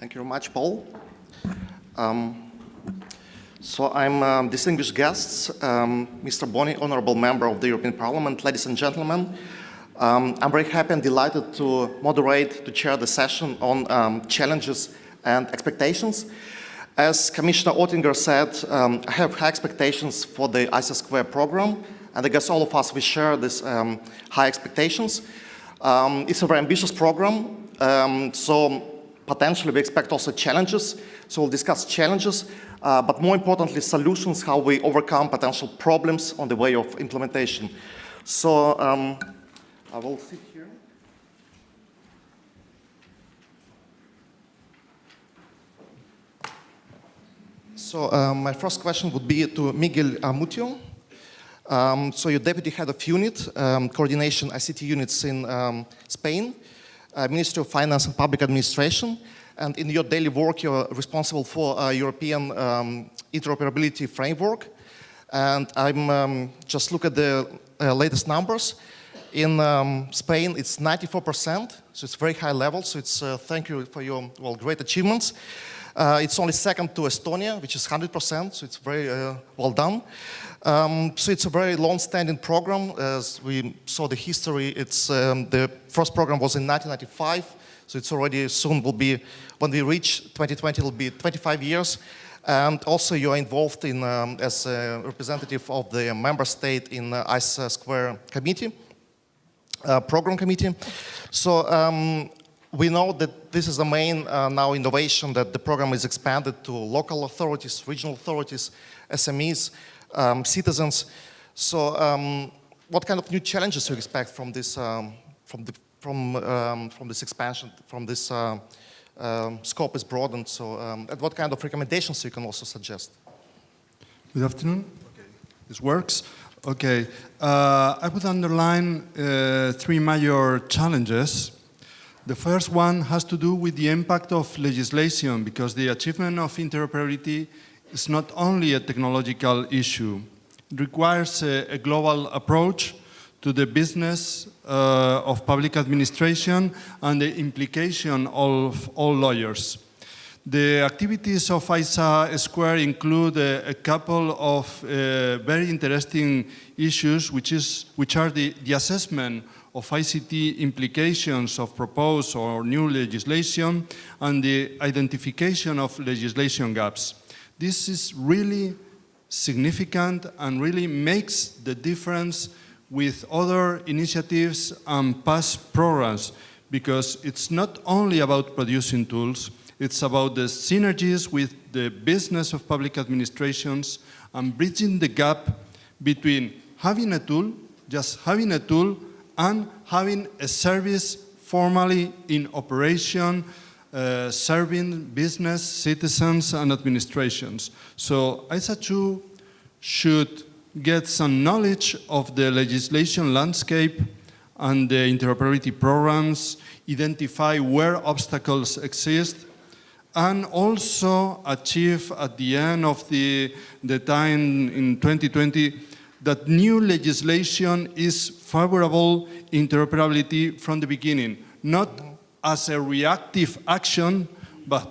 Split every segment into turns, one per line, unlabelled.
Thank you very much, Paul. So I'm distinguished guests, Mr. Boni, Honorable Member of the European Parliament, ladies and gentlemen. I'm very happy and delighted to moderate, to chair the session on challenges and expectations. As Commissioner Oettinger said, I have high expectations for the ISA² program, and I guess all of us, we share these high expectations. It's a very ambitious program, so potentially we expect also challenges. So we'll discuss challenges, but more importantly, solutions, how we overcome potential problems on the way of implementation. So I will sit here. So my first question would be to Miguel Amutio. So you're Deputy Head of Unit, Coordination ICT Units in Spain, Ministry of Finance and Public Administration, and in your daily work you're responsible for European interoperability framework. And I'm just look at the latest numbers. In Spain it's 94%, so it's very high level, so it's thank you for your great achievements. It's only second to Estonia, which is 100%, so it's very well done. So it's a very long-standing program. As we saw the history, it's the first program was in 1995, so it's already soon will be, when we reach 2020, it'll be 25 years. And also you are involved in, as a representative of the member state in ISA² committee, program committee. So we know that this is the main now innovation, that the program is expanded to local authorities, regional authorities, SMEs, citizens. So what kind of new challenges do you expect from this, from this expansion, from this scope is broadened? So and what kind of recommendations you can also suggest?
Good afternoon. Okay. This works. Okay. I would underline three major challenges. The first one has to do with the impact of legislation, because the achievement of interoperability is not only a technological issue. It requires a global approach to the business of public administration and the implication of all lawyers. The activities of ISA² include a couple of very interesting issues, which are the assessment of ICT implications of proposed or new legislation and the identification of legislation gaps. This is really significant and really makes the difference with other initiatives and past programs, because it's not only about producing tools, it's about the synergies with the business of public administrations and bridging the gap between having a tool, just having a tool, and having a service formally in operation, serving business, citizens, and administrations. So ISA² should get some knowledge of the legislation landscape and the interoperability programs, identify where obstacles exist, and also achieve at the end of the time in 2020 that new legislation is favorable interoperability from the beginning, not as a reactive action, but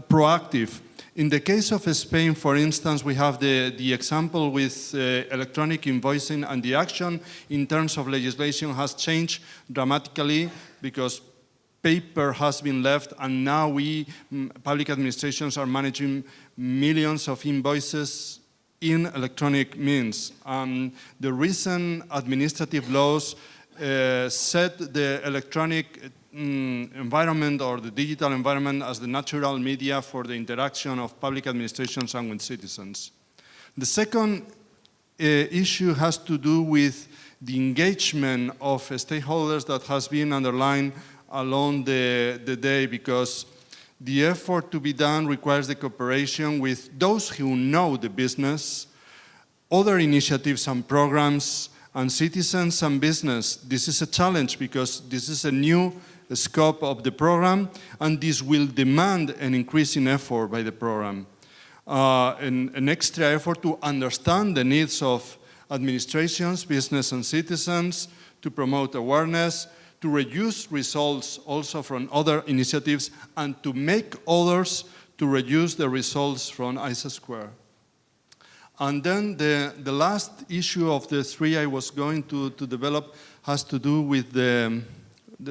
proactive. In the case of Spain, for instance, we have the example with electronic invoicing, and the action in terms of legislation has changed dramatically because paper has been left, and now public administrations are managing millions of invoices in electronic means. The recent administrative laws set the electronic environment or the digital environment as the natural media for the interaction of public administrations and with citizens. The second issue has to do with the engagement of stakeholders that has been underlined along the day, because the effort to be done requires the cooperation with those who know the business, other initiatives and programs, and citizens and business. This is a challenge because this is a new scope of the program, and this will demand an increase in effort by the program. An extra effort to understand the needs of administrations, business and citizens, to promote awareness, to reduce results also from other initiatives, and to make others to reduce the results from ISA². And then the last issue of the three I was going to develop has to do with the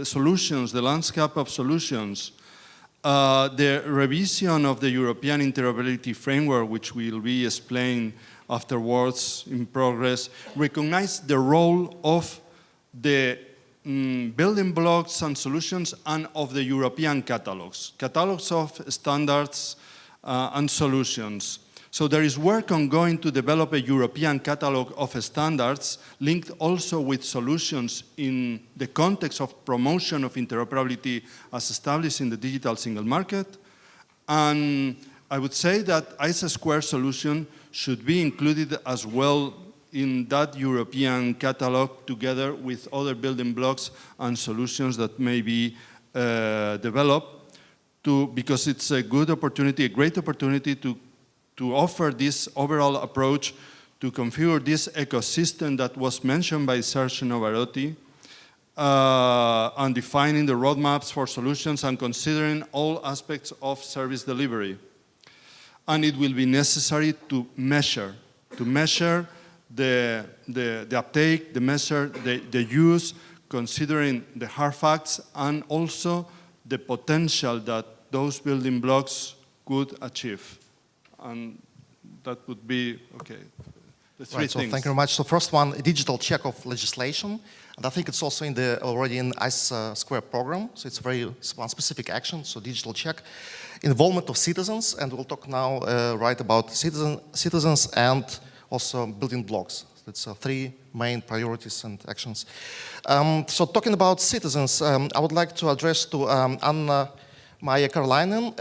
solutions, the landscape of solutions. The revision of the European interoperability framework, which will be explained afterwards in progress, recognize the role of the building blocks and solutions and of the European catalogs of standards and solutions. So there is work ongoing to develop a European catalog of standards linked also with solutions in the context of promotion of interoperability as established in the digital single market. And I would say that ISA² solution should be included as well in that European catalog together with other building blocks and solutions that may be developed because it's a good opportunity, a great opportunity to offer this overall approach to configure this ecosystem that was mentioned by Sergey Novarotti, and defining the roadmaps for solutions and considering all aspects of service delivery. And it will be necessary to measure the uptake, the use, considering the hard facts and also the potential that those building blocks could achieve. And that would be, okay, the three things.
So thank you very much. So first one, a digital check of legislation. And I think it's also already in ISA² program. So it's one specific action, so digital check. Involvement of citizens, and we'll talk now about citizens and also building blocks. That's three main priorities and actions. So talking about citizens, I would like to address to Anna-Maija Karjalainen,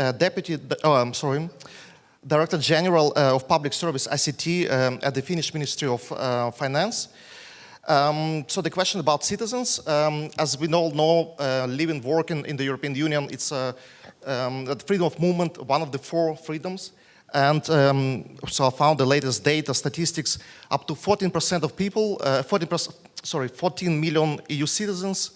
Director General of Public Service ICT at the Finnish Ministry of Finance. So the question about citizens, as we all know, living, working in the European Union, it's the freedom of movement, one of the 4 freedoms. And so I found the latest data statistics, up to 14% of people, 14 million EU citizens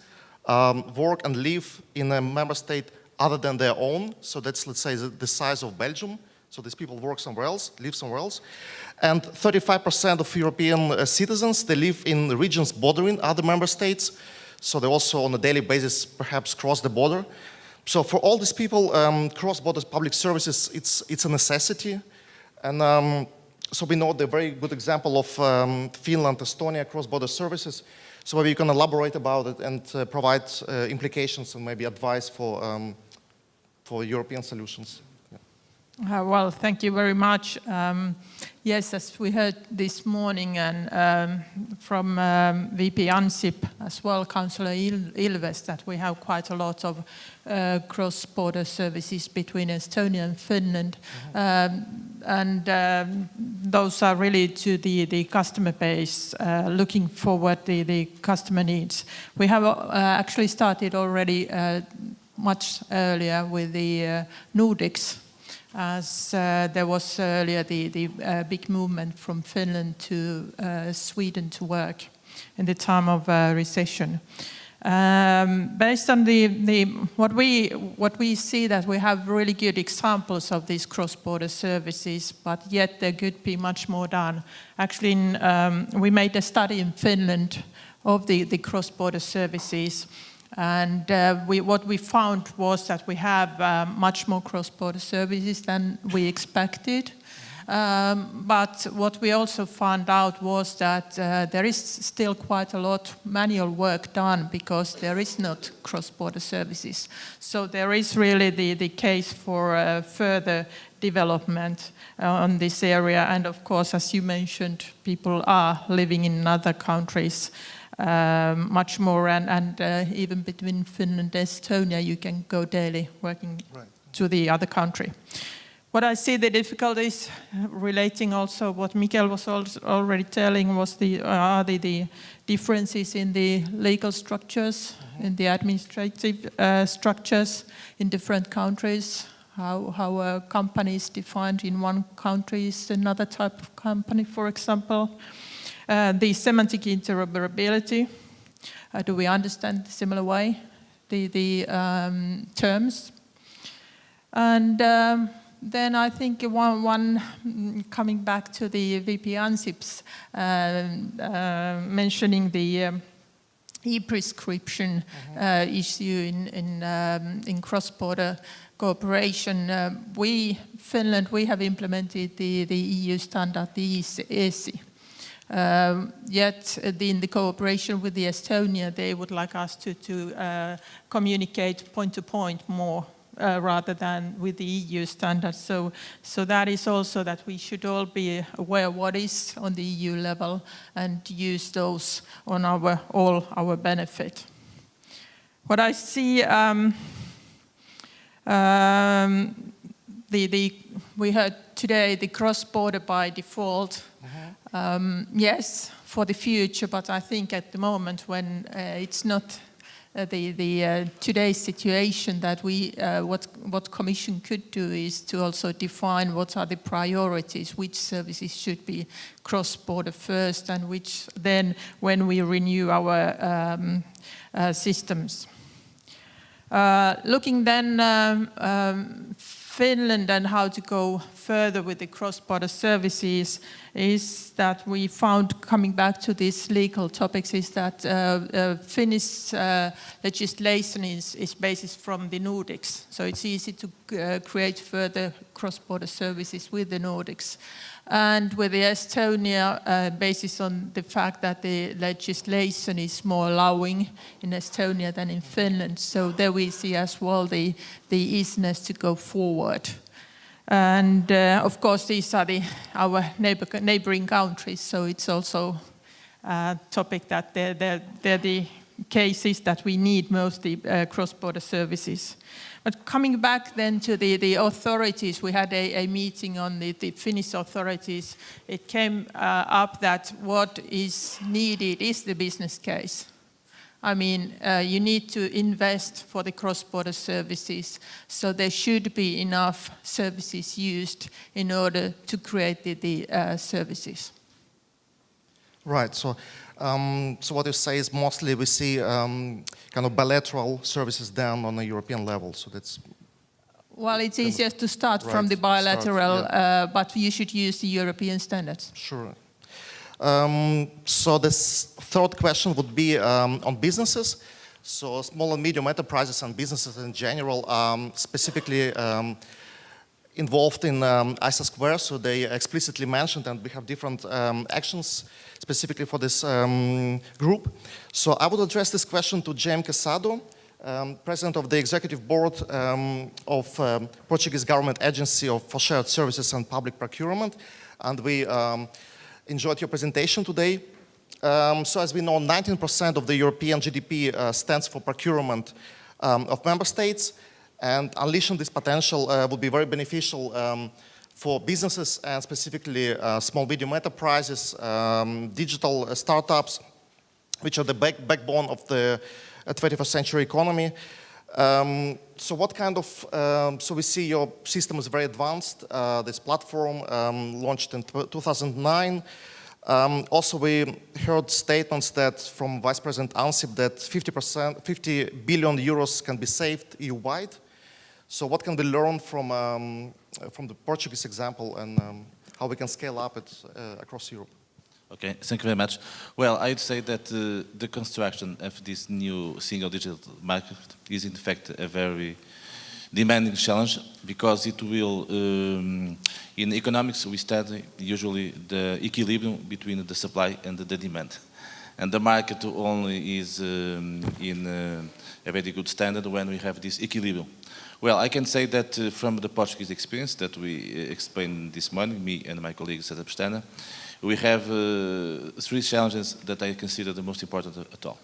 work and live in a member state other than their own. So that's, let's say, the size of Belgium. So these people work somewhere else, live somewhere else. And 35% of European citizens, they live in regions bordering other member states. So they also, on a daily basis, perhaps cross the border. So for all these people, cross-border public services, it's a necessity. And so we know the very good example of Finland, Estonia, cross-border services. So maybe you can elaborate about it and provide implications and maybe advice for European solutions.
Well, thank you very much. Yes, as we heard this morning and from VP ANSIP as well, Councillor Ilves, that we have quite a lot of cross-border services between Estonia and Finland. And those are really to the customer base, looking forward the customer needs. We have actually started already much earlier with the Nordics, as there was earlier the big movement from Finland to Sweden to work in the time of recession. Based on what we see, that we have really good examples of these cross-border services, but yet there could be much more done. Actually, we made a study in Finland of the cross-border services. And what we found was that we have much more cross-border services than we expected. But what we also found out was that there is still quite a lot manual work done because there is not cross-border services. So there is really the case for further development on this area. And of course, as you mentioned, people are living in other countries much more, and even between Finland and Estonia, you can go daily working to the other country. What I see the difficulties relating also what Miguel was already telling was the differences in the legal structures, in the administrative structures in different countries. How a company is defined in one country is another type of company, for example. The semantic interoperability, Do we understand the similar way the terms? And then I think one coming back to the VP Ansip's mentioning the e-prescription issue in cross-border cooperation. Finland, we have implemented the EU standard, the ISA². Yet in the cooperation with the Estonia, they would like us to communicate point-to-point more rather than with the EU standards. So that is also that we should all be aware what is on the EU level and use those on all our benefit. What I see, we heard today the cross-border by default. Yes, for the future, but I think at the moment when it's not today's situation that what Commission could do is to also define what are the priorities, which services should be cross-border first and which then when we renew our systems. Looking then Finland and how to go further with the cross-border services is that we found, coming back to these legal topics, is that Finnish legislation is based from the Nordics. So it's easy to create further cross-border services with the Nordics. And with the Estonia, based on the fact that the legislation is more allowing in Estonia than in Finland. So there we see as well the easiness to go forward. And of course, these are our neighboring countries, so it's also a topic that they're the cases that we need mostly cross-border services. But coming back then to the authorities, we had a meeting on the Finnish authorities. It came up that what is needed is the business case. I mean, you need to invest for the cross-border services, so there should be enough services used in order to create the services.
Right. So what you say is mostly we see kind of bilateral services done on a European level. So that's.
Well, it's easier to start
Right,
from the bilateral,
yeah.
but you should use the European standards.
Sure. So this third question would be on businesses. So small and medium enterprises and businesses in general, specifically involved in ISA². So they explicitly mentioned, and we have different actions specifically for this group. So I would address this question to Jaime Quesado, President of the Executive Board of Portuguese Government Agency for Shared Services and Public Procurement. And we enjoyed your presentation today. So as we know, 19% of the European GDP stands for procurement of member states, and unleashing this potential would be very beneficial for businesses and specifically small medium enterprises, digital startups, which are the backbone of the 21st century economy. So what kind of, so we see your system is very advanced, this platform launched in 2009. Also we heard statements that from Vice President Ansip that 50 billion euros can be saved EU-wide. So what can we learn from the Portuguese example and how we can scale up it across Europe?
Okay, thank you very much. Well, I'd say that the construction of this new single digital market is in fact a very demanding challenge because it will, in economics we study usually the equilibrium between the supply and the demand. And the market only is in a very good standard when we have this equilibrium. Well, I can say that from the Portuguese experience that we explained this morning, me and my colleague Sergey, we have three challenges that I consider the most important at all.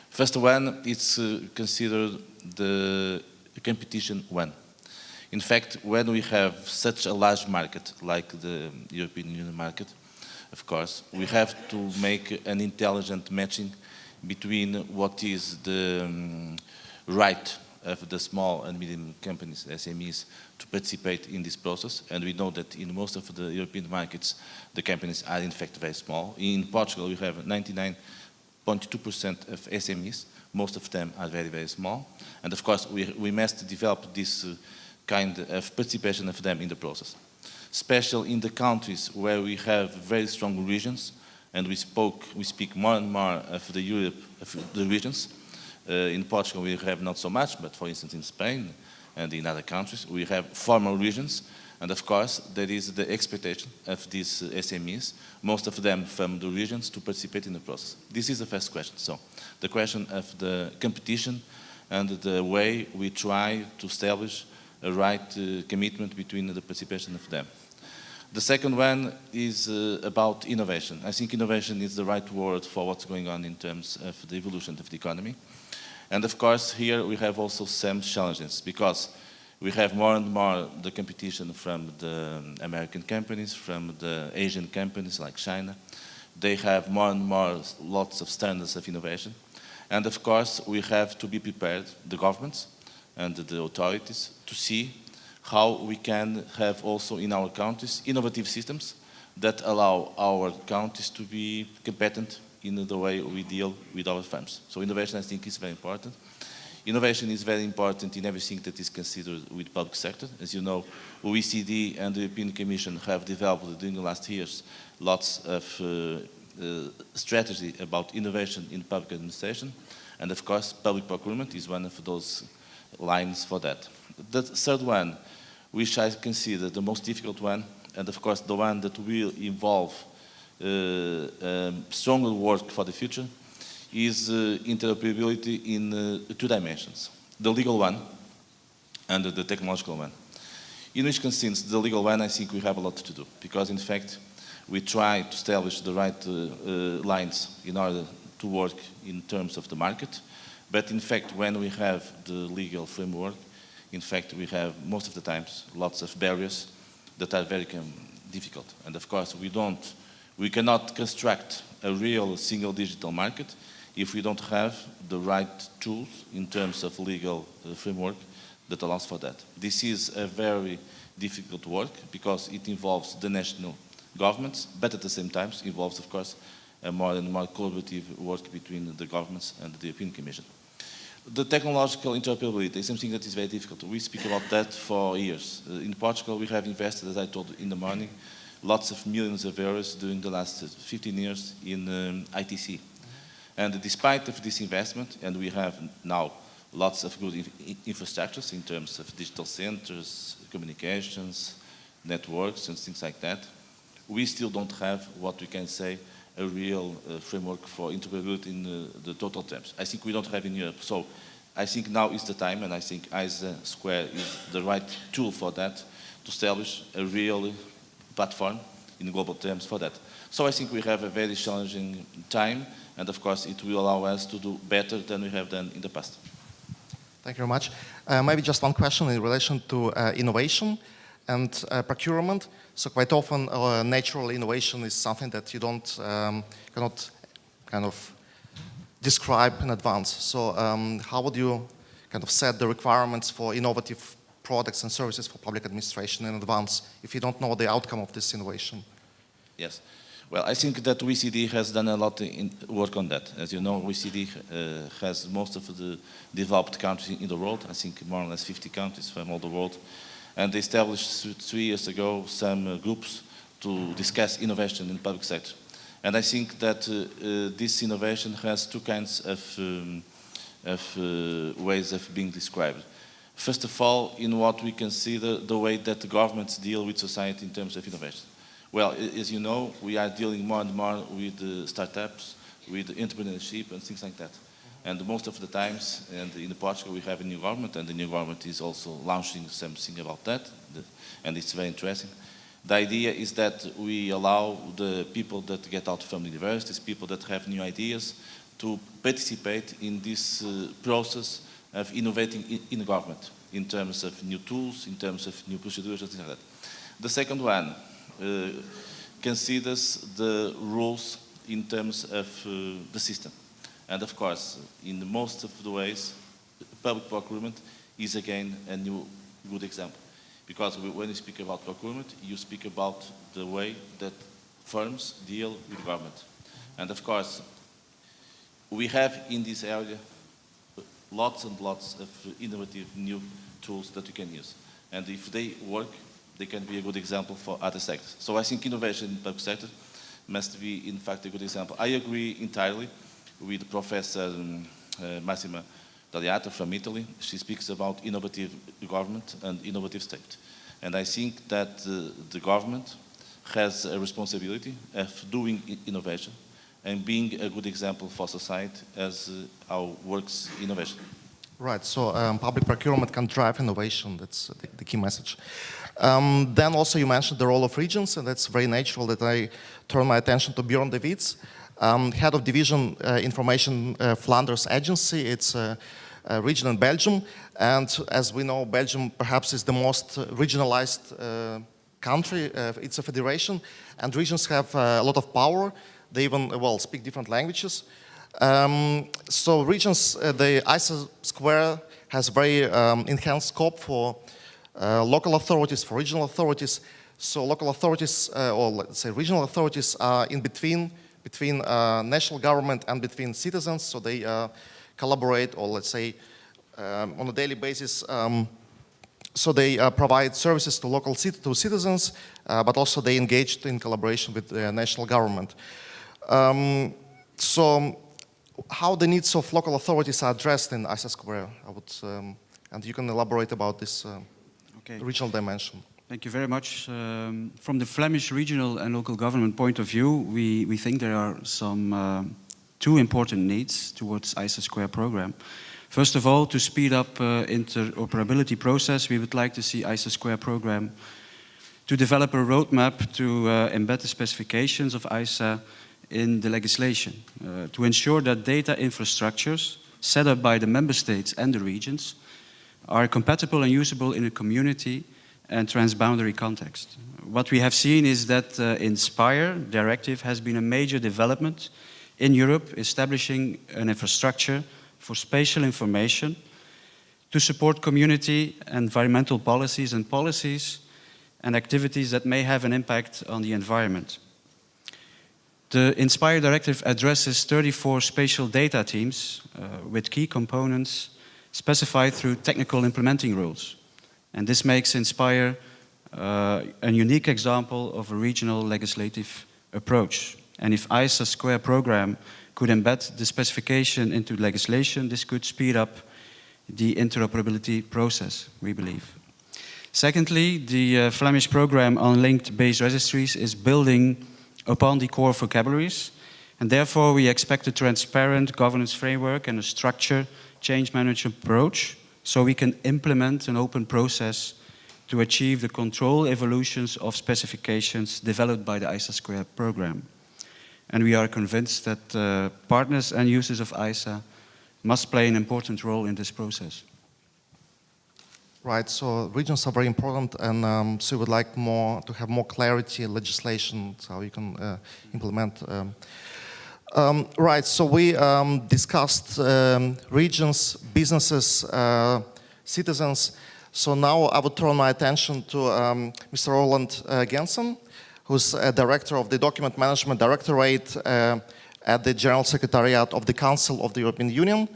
First one is considered the competition one. In fact, when we have such a large market like the European Union market, of course, we have to make an intelligent matching between what is the right of the small and medium companies, SMEs, to participate in this process. And we know that in most of the European markets, the companies are in fact very small. In Portugal, we have 99 0.2% of SMEs. Most of them are very, very small. And of course, we must develop this kind of participation of them in the process. Especially in the countries where we have very strong regions, and we speak more and more of the regions. In Portugal, we have not so much, but for instance, in Spain and in other countries, we have formal regions. And of course, there is the expectation of these SMEs, most of them from the regions, to participate in the process. This is the first question. So the question of the competition and the way we try to establish a right commitment between the participation of them. The second one is about innovation. I think innovation is the right word for what's going on in terms of the evolution of the economy. And of course, here we have also some challenges, because we have more and more the competition from the American companies, from the Asian companies like China. They have more and more lots of standards of innovation. And of course, we have to be prepared, the governments and the authorities, to see how we can have also in our countries innovative systems that allow our countries to be competent in the way we deal with our firms. So innovation, I think, is very important. Innovation is very important in everything that is considered with public sector. As you know, OECD and the European Commission have developed during the last years lots of strategy about innovation in public administration. And of course, public procurement is one of those lines for that. The third one, which I consider the most difficult one, and of course the one that will involve stronger work for the future, is interoperability in two dimensions. The legal one and the technological one. In which concerns the legal one, I think we have a lot to do, because in fact we try to establish the right lines in order to work in terms of the market, but in fact when we have the legal framework, in fact we have most of the times lots of barriers that are very difficult. And of course we cannot construct a real single digital market if we don't have the right tools in terms of legal framework that allows for that. This is a very difficult work because it involves the national governments, but at the same time involves, of course, a more and more collaborative work between the governments and the European Commission. The technological interoperability is something that is very difficult. We speak about that for years. In Portugal, we have invested, as I told in the morning, lots of millions of euros during the last 15 years in ITC. And despite of this investment, and we have now lots of good infrastructures in terms of digital centers, communications, networks, and things like that, we still don't have what we can say a real framework for interoperability in the total terms. I think we don't have in Europe. So I think now is the time, and I think ISA² is the right tool for that, to establish a real platform in global terms for that. So I think we have a very challenging time, and of course it will allow us to do better than we have done in the past.
Thank you very much. Maybe just one question in relation to innovation and procurement. So quite often natural innovation is something that you cannot kind of describe in advance. So how would you kind of set the requirements for innovative products and services for public administration in advance if you don't know the outcome of this innovation?
Yes. Well, I think that OECD has done a lot in work on that. As you know, OECD has most of the developed countries in the world. I think more or less 50 countries from all the world. And they established 3 years ago some groups to discuss innovation in the public sector. And I think that this innovation has two kinds of ways of being described. First of all, in what we consider the way that the governments deal with society in terms of innovation. Well, as you know, we are dealing more and more with startups, with entrepreneurship and things like that. And most of the times, and in Portugal we have a new government, and the new government is also launching something about that, and it's very interesting. The idea is that we allow the people that get out from universities, people that have new ideas, to participate in this process of innovating in the government, in terms of new tools, in terms of new procedures, and things like that. The second one considers the rules in terms of the system. And of course, in most of the ways, public procurement is again a new good example. Because when you speak about procurement, you speak about the way that firms deal with government. And of course, we have in this area lots and lots of innovative new tools that you can use. And if they work, they can be a good example for other sectors. So I think innovation in the public sector must be, in fact, a good example. I agree entirely with Professor Massima Daliato from Italy. She speaks about innovative government and innovative state. And I think that the government has a responsibility of doing innovation and being a good example for society as how works innovation.
Right, so public procurement can drive innovation, that's the key message. Then also you mentioned the role of regions, and that's very natural that I turn my attention to Björn de Vidts, Head of Division Information Flanders Agency. It's a region in Belgium, and as we know, Belgium perhaps is the most regionalized country. It's a federation, and regions have a lot of power. They even, well, speak different languages. So regions, the ISA² has very enhanced scope for local authorities, for regional authorities. So local authorities, or let's say regional authorities, are in between national government and between citizens. So they collaborate, or let's say on a daily basis. So they provide services to local citizens, but also they engaged in collaboration with the national government. So how the needs of local authorities are addressed in ISA², I would, and you can elaborate about this regional dimension.
Thank you very much. From the Flemish regional and local government point of view, we think there are some two important needs towards ISA² program. First of all, to speed up interoperability process, we would like to see ISA² program to develop a roadmap to embed the specifications of ISA in the legislation, to ensure that data infrastructures set up by the member states and the regions are compatible and usable in a community and transboundary context. What we have seen is that INSPIRE directive has been a major development in Europe, establishing an infrastructure for spatial information to support community, environmental policies and activities that may have an impact on the environment. The INSPIRE directive addresses 34 spatial data teams with key components specified through technical implementing rules. And this makes INSPIRE a unique example of a regional legislative approach. And if ISA² program could embed the specification into legislation, this could speed up the interoperability process, we believe. Secondly, the Flemish program on linked base registries is building upon the core vocabularies, and therefore we expect a transparent governance framework and a structured change management approach so we can implement an open process to achieve the control evolutions of specifications developed by the ISA² program. And we are convinced that partners and users of ISA must play an important role in this process.
Right, so regions are very important, and so we would like to have more clarity in legislation, so you can implement. Right, so we discussed regions, businesses, citizens. So now I would turn my attention to Mr. Roland Genson, who's a director of the Document Management Directorate at the General Secretariat of the Council of the European Union.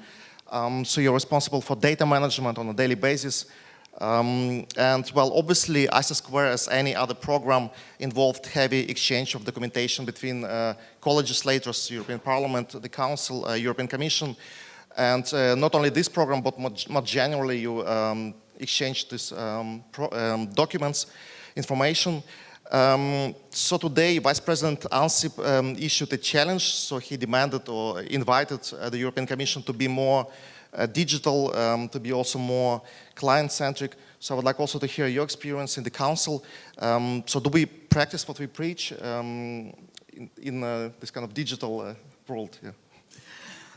So you're responsible for data management on a daily basis. And well, obviously, ISA², as any other program, involved heavy exchange of documentation between co-legislators, European Parliament, the Council, European Commission. And not only this program, but more generally, you exchange these documents, information. So today, Vice President Ansip issued a challenge. So he demanded or invited the European Commission to be more digital, to be also more client-centric. So I would like also to hear your experience in the Council. So do we practice what we preach in this kind of digital world? Yeah.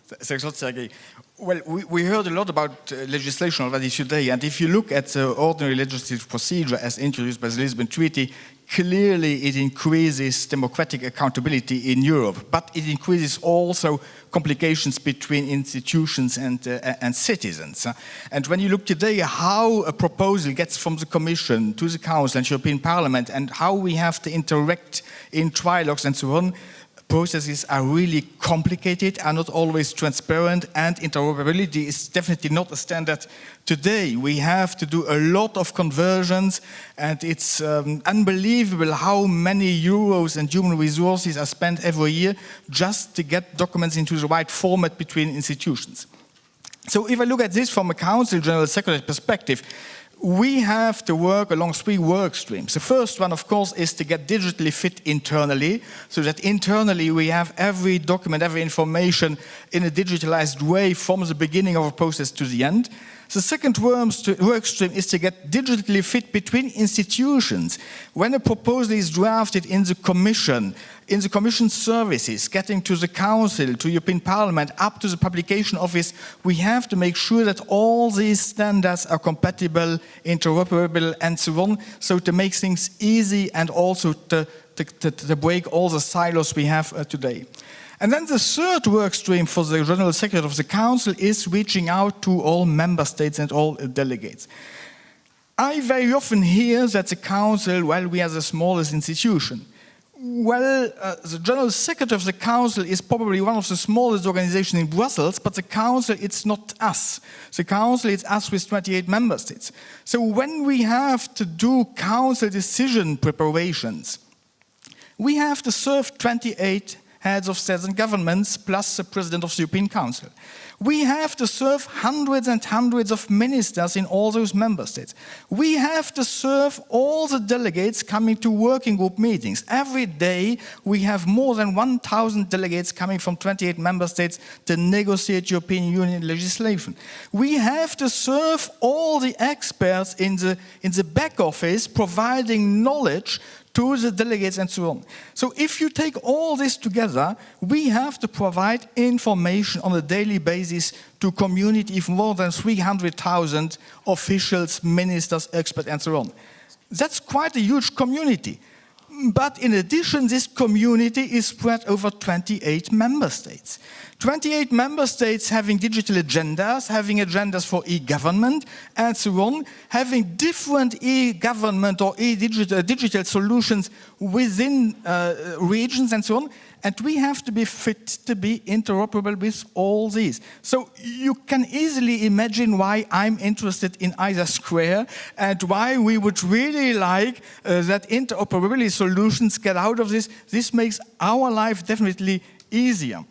Thanks a lot, Sergey. Well, we heard a lot about legislation already today, and if you look at the ordinary legislative procedure as introduced by the Lisbon Treaty, clearly it increases democratic accountability in Europe, but it increases also complications between institutions and citizens. And when you look today how a proposal gets from the Commission to the Council and European Parliament and how we have to interact in trilogues and so on, processes are really complicated, are not always transparent, and interoperability is definitely not a standard today. We have to do a lot of conversions, and it's unbelievable how many euros and human resources are spent every year just to get documents into the right format between institutions. So if I look at this from a Council General Secretary perspective, we have to work along 3 work streams. The first one, of course, is to get digitally fit internally, so that internally we have every document, every information in a digitalized way from the beginning of a process to the end. The second work stream is to get digitally fit between institutions. When a proposal is drafted in the Commission services, getting to the Council, to European Parliament, up to the publication office, we have to make sure that all these standards are compatible, interoperable, and so on, so to make things easy and also to break all the silos we have today. And then the third work stream for the General Secretary of the Council is reaching out to all member states and all delegates. I very often hear that the Council, well, we are the smallest institution. Well, the General Secretary of the Council is probably one of the smallest organizations in Brussels, but the Council, it's not us. The Council, it's us with 28 member states. So when we have to do Council decision preparations, we have to serve 28 heads of states and governments, plus the President of the European Council. We have to serve hundreds and hundreds of ministers in all those member states. We have to serve all the delegates coming to working group meetings. Every day we have more than 1,000 delegates coming from 28 member states to negotiate European Union legislation. We have to serve all the experts in the back office, providing knowledge to the delegates and so on. So if you take all this together, we have to provide information on a daily basis to community of more than 300,000 officials, ministers, experts, and so on. That's quite a huge community. But in addition, this community is spread over 28 member states. 28 member states having digital agendas, having agendas for e-government, and so on, having different e-government or digital solutions within regions and so on, and we have to be fit to be interoperable with all these. So you can easily imagine why I'm interested in ISA² and why we would really like that interoperability solutions get out of this. This makes our life definitely easier.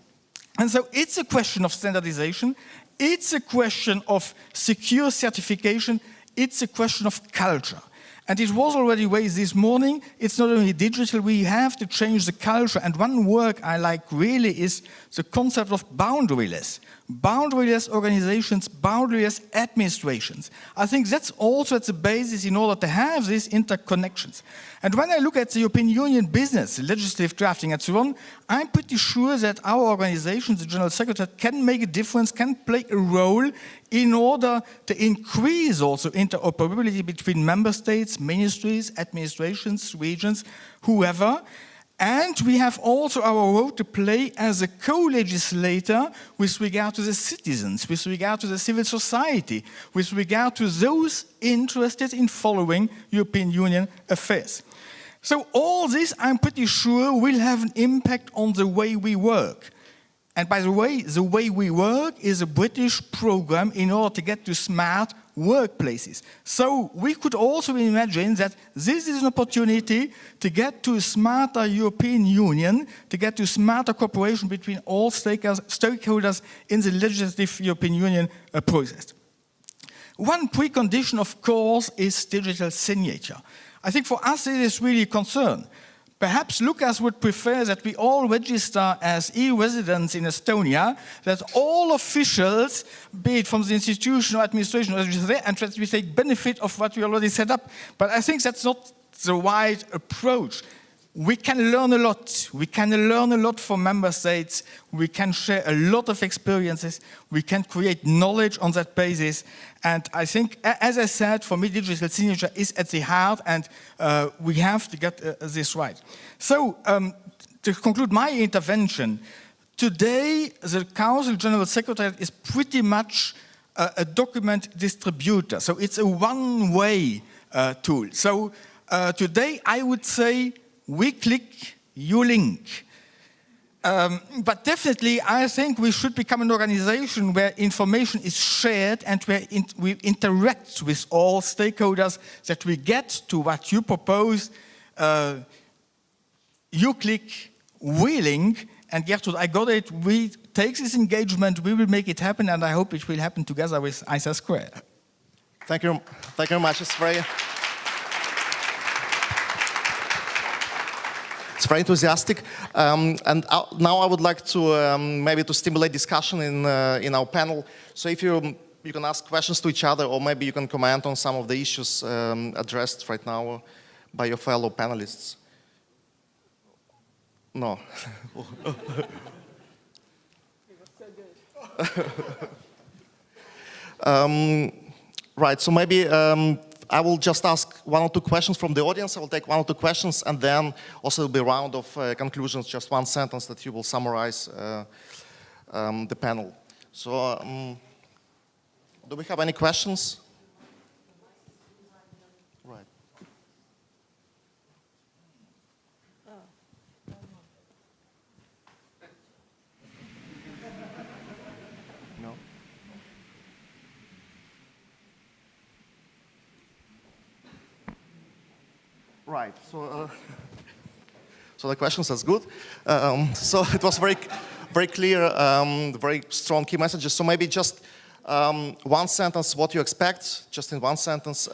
And so it's a question of standardization, it's a question of secure certification, it's a question of culture. And it was already raised this morning, it's not only digital, we have to change the culture. And one work I like really is the concept of boundaryless. Boundaryless organizations, boundaryless administrations. I think that's also at the basis in order to have these interconnections. And when I look at the European Union business, legislative drafting and so on, I'm pretty sure that our organizations, the General Secretariat, can make a difference, can play a role in order to increase also interoperability between member states, ministries, administrations, regions, whoever. And we have also our role to play as a co-legislator with regard to the citizens, with regard to the civil society, with regard to those interested in following European Union affairs. So all this, I'm pretty sure, will have an impact on the way we work. And by the way we work is a British program in order to get to smart workplaces. So we could also imagine that this is an opportunity to get to a smarter European Union, to get to smarter cooperation between all stakeholders in the legislative European Union process. One precondition, of course, is digital signature. I think for us it is really a concern. Perhaps Lucas would prefer that we all register as e-residents in Estonia, that all officials, be it from the institution or administration, and that we take benefit of what we already set up. But I think that's not the right approach. We can learn a lot. We can learn a lot from member states. We can share a lot of experiences. We can create knowledge on that basis. And I think, as I said, for me, digital signature is at the heart, and we have to get this right. So, to conclude my intervention, today the Council General Secretariat is pretty much a document distributor. So it's a one-way tool. So today I would say, we click, you link. But definitely, I think we should become an organization where information is shared and where we interact with all stakeholders, that we get to what you propose. You click, we link, and Gertrude, I got it. We take this engagement, we will make it happen, and I hope it will happen together with ISA².
Thank you very much. It's very enthusiastic. Now I would like to maybe to stimulate discussion in our panel. So if you can ask questions to each other, or maybe you can comment on some of the issues addressed right now by your fellow panelists. No. Right, so maybe I will just ask one or two questions from the audience. I will take one or two questions, and then also there will be a round of conclusions, just one sentence that you will summarize the panel. So, do we have any questions? Right. No? Right. So, so the questions, that's good. So it was very clear, very strong key messages. So maybe just one sentence, what you expect, just in one sentence.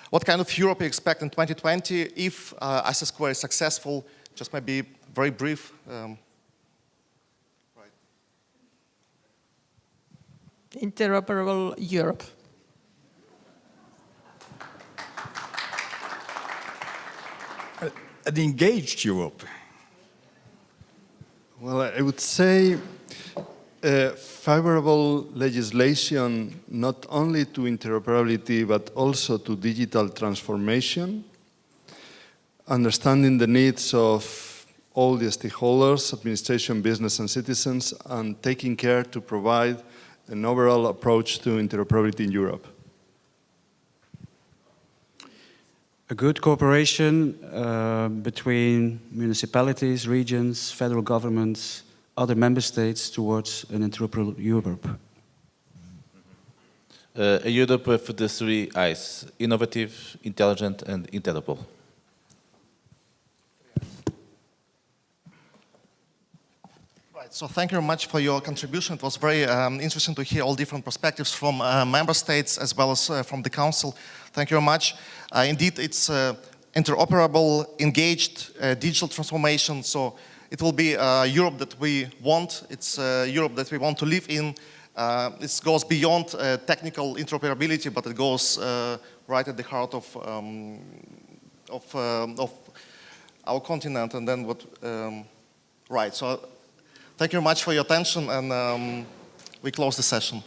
What kind of Europe you expect in 2020 if ISA² is successful? Just maybe very brief. Right.
Interoperable Europe.
An engaged Europe.
Well, I would say favorable legislation not only to interoperability but also to digital transformation, understanding the needs of all the stakeholders, administration, business and citizens, and taking care to provide an overall approach to interoperability in Europe.
A good cooperation between municipalities, regions, federal governments, other member states towards an interoperable Europe.
A Europe with the three I's: innovative, intelligent, and interoperable.
Right, so thank you very much for your contribution. It was very interesting to hear all different perspectives from member states as well as from the Council. Thank you very much. Indeed, it's interoperable, engaged digital transformation. So it will be Europe that we want. It's Europe that we want to live in. It goes beyond technical interoperability, but it goes right at the heart of our continent. And then what? Right. So thank you very much for your attention, and we close the session.